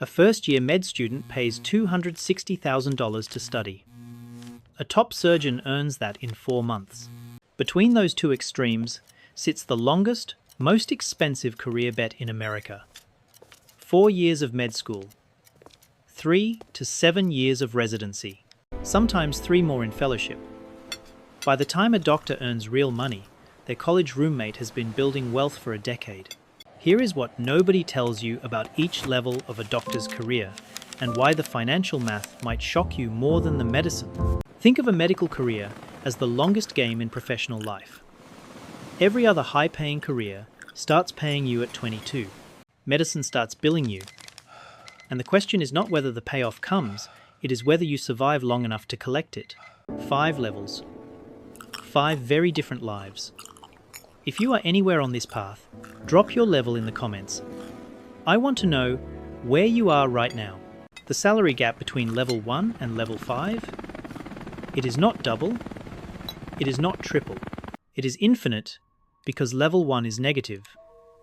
A first-year med student pays $260,000 to study. A top surgeon earns that in 4 months. Between those two extremes sits the longest, most expensive career bet in America. 4 years of med school. 3 to 7 years of residency. Sometimes 3 more in fellowship. By the time a doctor earns real money, their college roommate has been building wealth for a decade. Here is what nobody tells you about each level of a doctor's career and why the financial math might shock you more than the medicine. Think of a medical career as the longest game in professional life. Every other high-paying career starts paying you at 22. Medicine starts billing you. And the question is not whether the payoff comes, it is whether you survive long enough to collect it. 5 levels. 5 very different lives. If you are anywhere on this path, drop your level in the comments. I want to know where you are right now. The salary gap between level 1 and level 5? It is not double. It is not triple. It is infinite because level 1 is negative.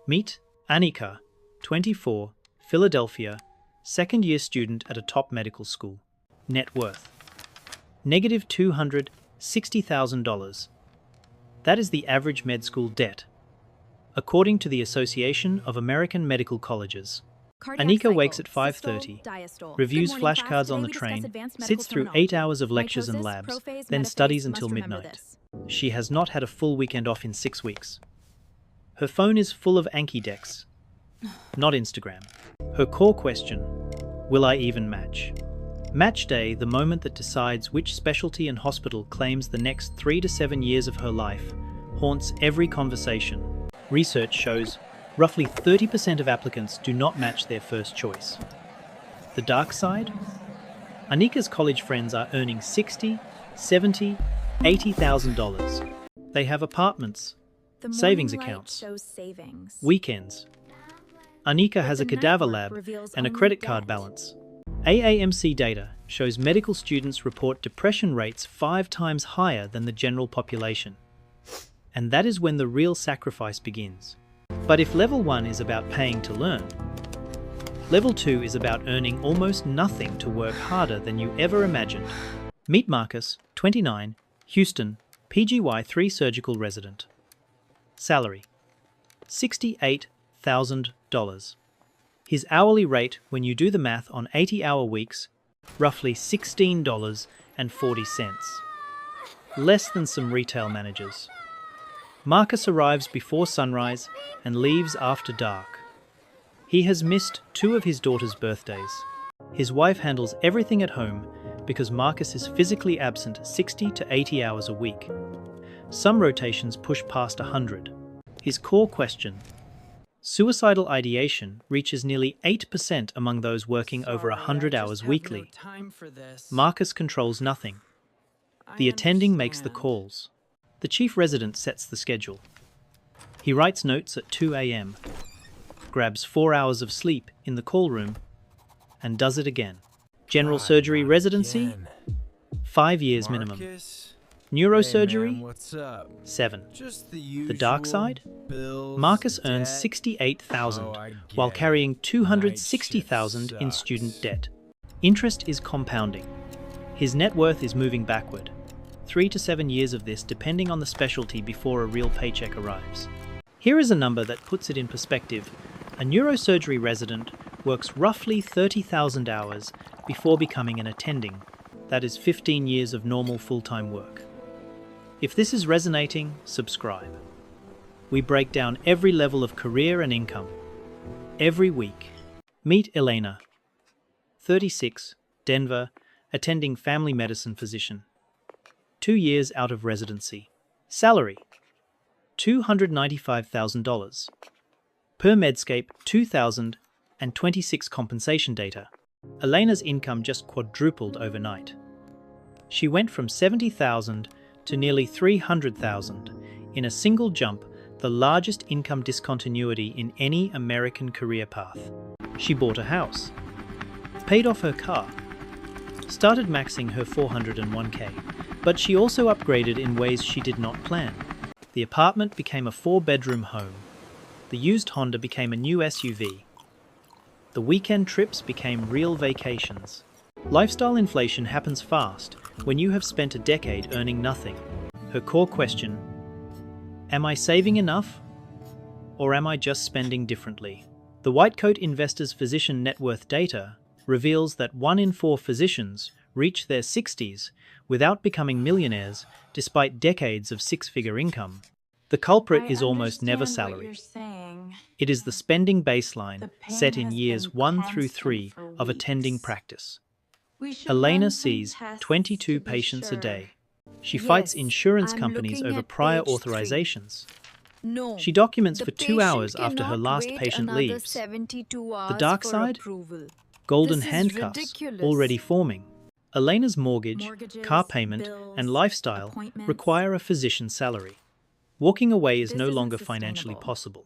Meet Anika, 24, Philadelphia, second-year student at a top medical school. Net worth: negative $260,000. That is the average med school debt, according to the Association of American Medical Colleges. Anika wakes at 5:30, reviews flashcards on the train, sits through 8 hours of lectures and labs, then studies until midnight. She has not had a full weekend off in 6 weeks. Her phone is full of Anki decks, not Instagram. Her core question: will I even match? Match day, the moment that decides which specialty and hospital claims the next 3 to 7 years of her life, haunts every conversation. Research shows roughly 30% of applicants do not match their first choice. The dark side? Anika's college friends are earning $60,000, $70,000, $80,000. They have apartments, savings accounts, weekends. Anika has a cadaver lab and a credit card balance. AAMC data shows medical students report depression rates 5 times higher than the general population. And that is when the real sacrifice begins. But if level 1 is about paying to learn, level 2 is about earning almost nothing to work harder than you ever imagined. Meet Marcus, 29, Houston, PGY3 surgical resident. Salary: $68,000. His hourly rate, when you do the math on 80-hour weeks, roughly $16.40. Less than some retail managers. Marcus arrives before sunrise and leaves after dark. He has missed 2 of his daughter's birthdays. His wife handles everything at home because Marcus is physically absent 60 to 80 hours a week. Some rotations push past 100. His core question: suicidal ideation reaches nearly 8% among those working over 100 hours weekly. Marcus controls nothing. The attending makes the calls. The chief resident sets the schedule. He writes notes at 2 a.m., grabs 4 hours of sleep in the call room, and does it again. General surgery residency? 5 years minimum. Neurosurgery? 7. The dark side? Marcus earns $68,000 while carrying $260,000 in student debt. Interest is compounding. His net worth is moving backward. 3 to 7 years of this depending on the specialty before a real paycheck arrives. Here is a number that puts it in perspective. A neurosurgery resident works roughly 30,000 hours before becoming an attending. That is 15 years of normal full-time work. If this is resonating, subscribe. We break down every level of career and income. Every week. Meet Elena, 36, Denver, attending family medicine physician. 2 years out of residency. Salary: $295,000. Per Medscape, 2,026 compensation data. Elena's income just quadrupled overnight. She went from $70,000 to nearly $300,000 in a single jump, the largest income discontinuity in any American career path. She bought a house, paid off her car, started maxing her 401k, but she also upgraded in ways she did not plan. The apartment became a 4-bedroom home. The used Honda became a new SUV. The weekend trips became real vacations. Lifestyle inflation happens fast when you have spent a decade earning nothing. Her core question: am I saving enough? Or am I just spending differently? The Whitecoat Investors Physician Net Worth data reveals that 1 in 4 physicians reach their 60s without becoming millionaires despite decades of 6-figure income. The culprit is almost never salary. It is the spending baseline set in years 1 through 3 of attending practice. Elena sees 22 patients a day. She fights insurance companies over prior authorizations. No, She documents the for 2 patient hours after her cannot last wait patient another leaves. 72 hours The dark for side? approval. Golden This is handcuffs ridiculous. already forming. Elena's mortgage, Mortgages, car payment, bills, and lifestyle appointments. require a physician's salary. Walking away is This no isn't longer financially sustainable. possible.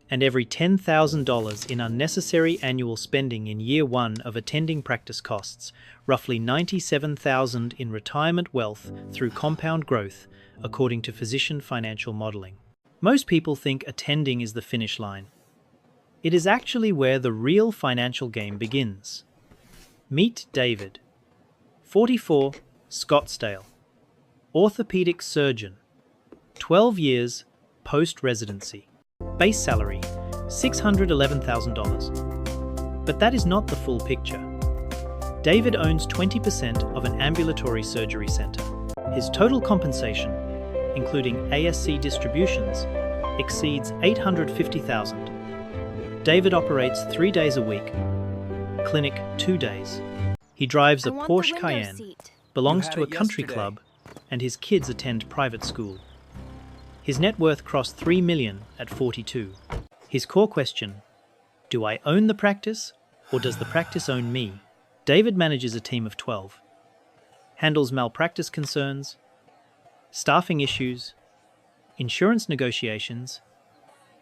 And every $10,000 in unnecessary annual spending in year 1 of attending practice costs roughly $97,000 in retirement wealth through compound growth, according to physician financial modeling. Most people think attending is the finish line. It is actually where the real financial game begins. Meet David, 44, Scottsdale, orthopedic surgeon, 12 years, post-residency. Base salary, $611,000. But that is not the full picture. David owns 20% of an ambulatory surgery center. His total compensation, including ASC distributions, exceeds $850,000. David operates 3 days a week, clinic 2 days. He drives a Porsche Cayenne, belongs to a country club, and his kids attend private school. His net worth crossed $3 million at 42. His core question: do I own the practice, or does the practice own me? David manages a team of 12, handles malpractice concerns, staffing issues, insurance negotiations,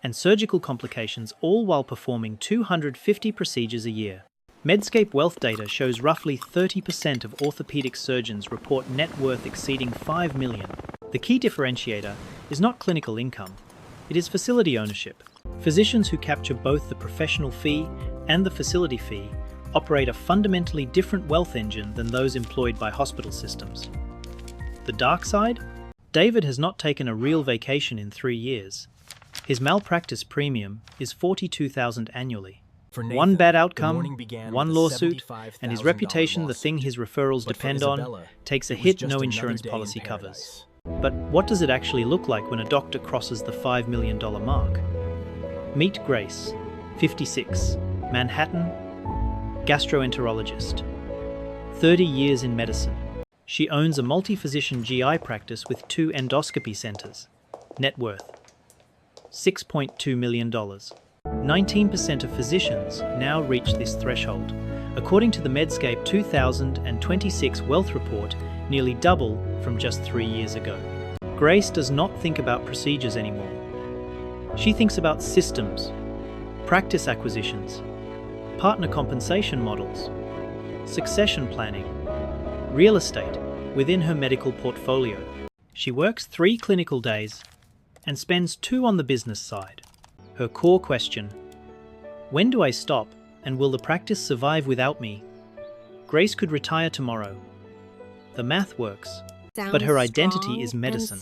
and surgical complications, all while performing 250 procedures a year. Medscape wealth data shows roughly 30% of orthopedic surgeons report net worth exceeding $5 million. The key differentiator is not clinical income, it is facility ownership. Physicians who capture both the professional fee and the facility fee operate a fundamentally different wealth engine than those employed by hospital systems. The dark side? David has not taken a real vacation in 3 years. His malpractice premium is $42,000 annually. Nathan, One bad outcome, one with a lawsuit, and his $75,000 reputation, the thing lawsuit. his referrals But for depend on, Isabella, takes a it was hit just no another insurance day in policy paradise. covers. But what does it actually look like when a doctor crosses the $5 million mark? Meet Grace, 56, Manhattan, gastroenterologist, 30 years in medicine. She owns a multi-physician GI practice with 2 endoscopy centers. Net worth, $6.2 million. 19% of physicians now reach this threshold. According to the Medscape 2026 Wealth Report, nearly double from just 3 years ago. Grace does not think about procedures anymore. She thinks about systems, practice acquisitions, partner compensation models, succession planning, real estate within her medical portfolio. She works 3 clinical days and spends 2 on the business side. Her core question: when do I stop, and will the practice survive without me? Grace could retire tomorrow. The math works, but her identity is medicine.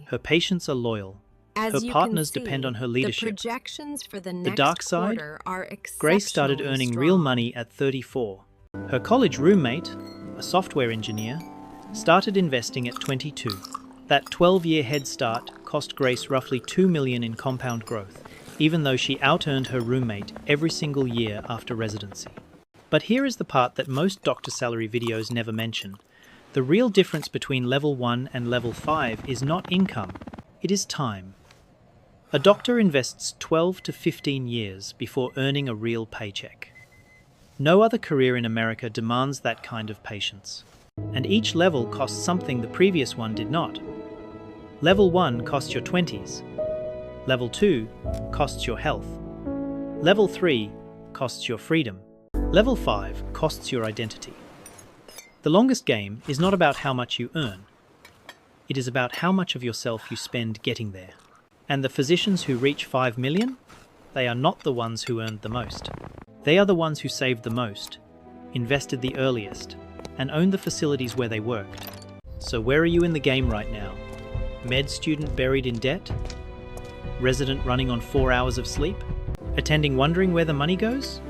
Her patients are loyal. Her partners depend on her leadership. The projections for the The dark side? are Grace started earning real money at 34. Her college roommate, a software engineer, started investing at 22. That 12-year head start cost Grace roughly $2 million in compound growth, even though she out-earned her roommate every single year after residency. But here is the part that most doctor salary videos never mention. The real difference between level 1 and level 5 is not income, it is time. A doctor invests 12 to 15 years before earning a real paycheck. No other career in America demands that kind of patience. And each level costs something the previous one did not. Level 1 costs your 20s. Level 2 costs your health. Level 3 costs your freedom. Level 5 costs your identity. The longest game is not about how much you earn. It is about how much of yourself you spend getting there. And the physicians who reach 5 million? They are not the ones who earned the most. They are the ones who saved the most, invested the earliest, and owned the facilities where they worked. So where are you in the game right now? Med student buried in debt? Resident running on 4 hours of sleep? Attending wondering where the money goes?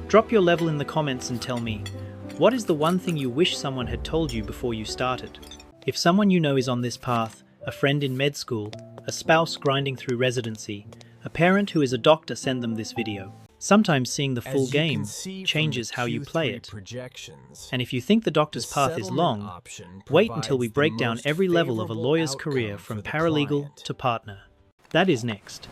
Drop your level in the comments and tell me, what is the one thing you wish someone had told you before you started? If someone you know is on this path, a friend in med school, a spouse grinding through residency, a parent who is a doctor, send them this video. Sometimes seeing the full game changes how you play it. And if you think the doctor's path is long, wait until we break down every level of a lawyer's career from paralegal to partner. That is next.